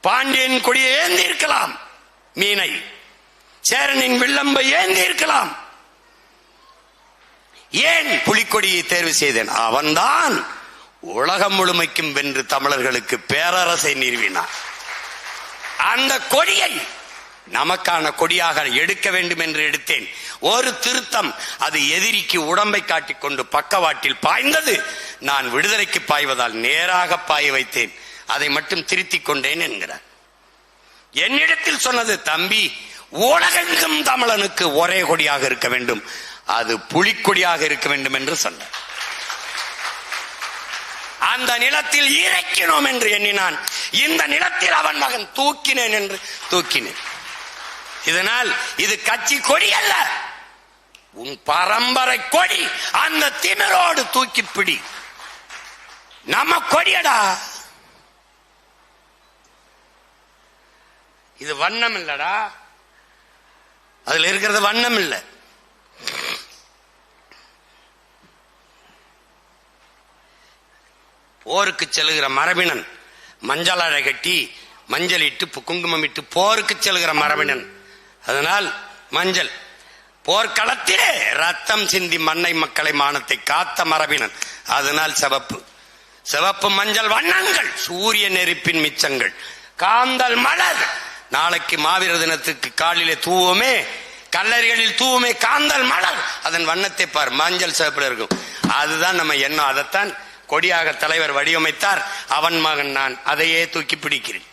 பாண்டியன் கொடியை ஏந்தி இருக்கலாம், மீனை சேரனின் வில்லம்பை ஏந்தி இருக்கலாம். ஏன் புலிக்கொடியை தேர்வு செய்தேன்? அவன்தான் உலகம் முழுமைக்கும் வென்று தமிழர்களுக்கு பேரரசை நிறுவினான். அந்த கொடியை நமக்கான கொடியாக எடுக்க வேண்டும் என்று எடுத்தேன். ஒரு திருத்தம், அது எதிரிக்கு உடம்பை காட்டிக்கொண்டு பக்கவாட்டில் பாய்ந்தது. நான் விடுதலைக்கு பாய்வதால் நேராக பாய வைத்தேன். அதை மட்டும் திருத்திக் கொண்டேன் என்கிறார். என்னிடத்தில் சொன்னது, தம்பி, உலகெங்கும் தமிழனுக்கு ஒரே கொடியாக இருக்க வேண்டும், அது புலிக்கொடியாக இருக்க வேண்டும் என்று சொன்னார். அந்த நிலத்தில் இறக்கினோம் என்று எண்ணினான். இந்த நிலத்தில் அவன் மகன் தூக்கினேன் என்று தூக்கினேன். இதனால் இது கட்சி கொடி அல்ல, உன் பரம்பரை கொடி. அந்த திமிரோடு தூக்கி பிடி. நம்ம கொடியடா. இது வண்ணம் இல்லடா, அதுல இருக்கிறது வண்ணம் இல்ல. போருக்கு செல்லுகிற மரபினன் மஞ்சள் அழை கட்டி மஞ்சள் இட்டு குங்குமம் இட்டு போருக்கு செல்லுகிற மரபினன். அதனால் மஞ்சள். போர்க்களத்திலே ரத்தம் சிந்தி மண்ணை மக்களை மானத்தை காத்த மரபினன். அதனால் சிவப்பு. சிவப்பு மஞ்சள் வண்ணங்கள் சூரிய நெருப்பின் மிச்சங்கள். காந்தல் மலர் நாளைக்கு மாவீரர் தினத்துக்கு காலிலே தூவுமே, கல்லறைகளில் தூவுமே காந்தல் மலர். அதன் வண்ணத்தை பார், மஞ்சள் சிவப்புல இருக்கும். அதுதான் நம்ம எண்ணம். அதைத்தான் கொடியாக தலைவர் வடிவமைத்தார். அவன் மகன் நான், அதையே தூக்கி பிடிக்கிறேன்.